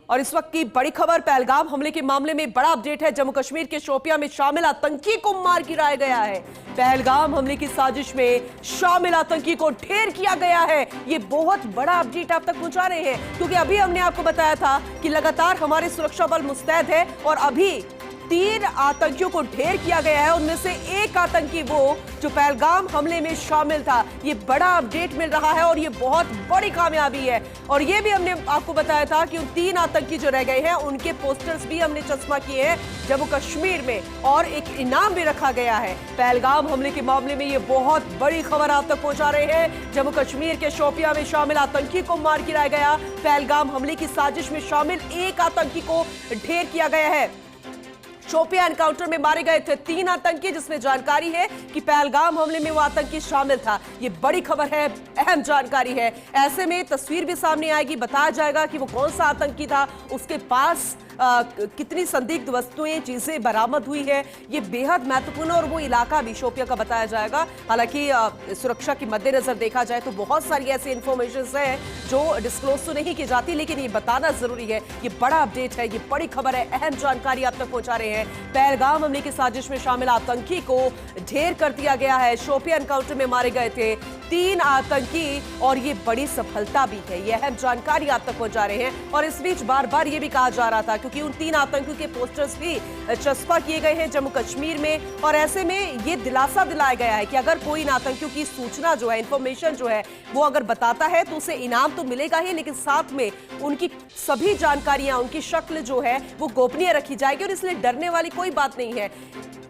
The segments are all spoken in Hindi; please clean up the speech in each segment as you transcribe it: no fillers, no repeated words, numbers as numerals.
और इस वक्त की बड़ी खबर, पहलगाम हमले के मामले में बड़ा अपडेट है। जम्मू कश्मीर के शोपियां में शामिल आतंकी को मार गिराया गया है। पहलगाम हमले की साजिश में शामिल आतंकी को ढेर किया गया है। ये बहुत बड़ा अपडेट आप तक पहुंचा रहे हैं, क्योंकि अभी हमने आपको बताया था कि लगातार हमारे सुरक्षा बल मुस्तैद है और अभी 3 आतंकियों को ढेर किया गया है। उनमें से एक आतंकी वो जो पहलगाम हमले में शामिल था। ये बड़ा अपडेट मिल रहा है और ये बहुत बड़ी कामयाबी है। और ये भी हमने आपको बताया था कि उन 3 आतंकी जो रह गए हैं उनके पोस्टर्स भी हमने चस्मा किए हैं जम्मू कश्मीर में, और एक इनाम भी रखा गया है। पहलगाम हमले के मामले में ये बहुत बड़ी खबर आप तक पहुंचा रहे हैं। जम्मू कश्मीर के शोपियां में शामिल आतंकी को मार गिराया गया। पहलगाम हमले की साजिश में शामिल एक आतंकी को ढेर किया गया है। शोपियां एनकाउंटर में मारे गए थे 3 आतंकी, जिसमें जानकारी है कि पहलगाम हमले में वो आतंकी शामिल था। ये बड़ी खबर है, अहम जानकारी है। ऐसे में तस्वीर भी सामने आएगी, बताया जाएगा कि वो कौन सा आतंकी था, उसके पास कितनी संदिग्ध वस्तुएं, चीजें बरामद हुई है। ये बेहद महत्वपूर्ण और वो इलाका भी शोपियां का बताया जाएगा। हालांकि सुरक्षा के मद्देनजर देखा जाए तो बहुत सारी ऐसी इंफॉर्मेशन है जो डिस्क्लोज तो नहीं की जाती, लेकिन ये बताना जरूरी है। ये बड़ा अपडेट है, ये बड़ी खबर है, अहम जानकारी आप तक पहुंचा रहे हैं। पहलगाम हमले की साजिश में शामिल आतंकी को ढेर कर दिया गया है। शोपियां एनकाउंटर में मारे गए थे 3 आतंकी और ये बड़ी सफलता भी है। ये अहम जानकारी आप तक पहुंचा रहे हैं। और इस बीच बार बार ये भी कहा जा रहा था, क्योंकि उन 3 आतंकियों के पोस्टर्स भी चस्पा किए गए हैं जम्मू कश्मीर में, और ऐसे में ये दिलासा दिलाया गया है कि अगर कोई इन आतंकियों की सूचना जो है, इंफॉर्मेशन जो है, वो अगर बताता है तो उसे इनाम तो मिलेगा ही, लेकिन साथ में उनकी सभी जानकारियां, उनकी शक्ल जो है वो गोपनीय रखी जाएगी, और इसलिए डरने वाली कोई बात नहीं है।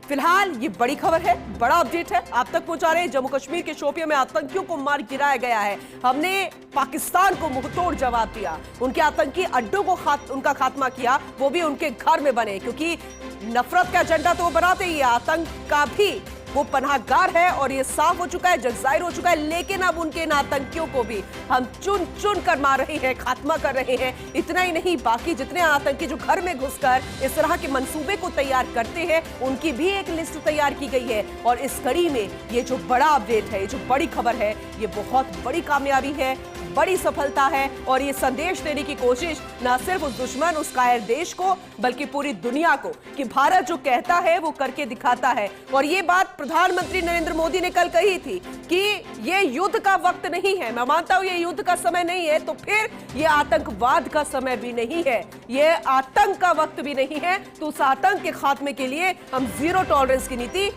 फिलहाल ये बड़ी खबर है, बड़ा अपडेट है, आप तक पहुंचा रहे हैं। जम्मू कश्मीर के शोपियां में आतंकियों को मार गिराया गया है। हमने पाकिस्तान को मुंहतोड़ जवाब दिया, उनके आतंकी अड्डों को उनका खात्मा किया, वो भी उनके घर में बने, क्योंकि नफरत का एजेंडा तो वो बनाते ही है, आतंक का भी वो पनाहगार है, और ये साफ हो चुका है, जगजाहिर हो चुका है। लेकिन अब उनके इन आतंकियों को भी हम चुन चुन कर मार रहे हैं, खात्मा कर रहे हैं। इतना ही नहीं, बाकी जितने आतंकी जो घर में घुसकर इस तरह के मंसूबे को तैयार करते हैं, उनकी भी एक लिस्ट तैयार की गई है। और इस कड़ी में ये जो बड़ा अपडेट है, ये जो बड़ी खबर है, ये बहुत बड़ी कामयाबी है, बड़ी सफलता है। और ये संदेश देने की कोशिश न सिर्फ उस दुश्मन, उस कायर देश को, बल्कि पूरी दुनिया को, कि भारत जो कहता है वो करके दिखाता है। और ये बात प्रधानमंत्री नरेंद्र मोदी ने कल कही थी कि ये युद्ध का वक्त नहीं है। मैं मानता हूं ये युद्ध का समय नहीं है, तो फिर ये आतंकवाद का समय भी नहीं है, ये आतंक का वक्त भी नहीं है। तो उस आतंक के खात्मे के लिए हम जीरो टॉलरेंस की नीति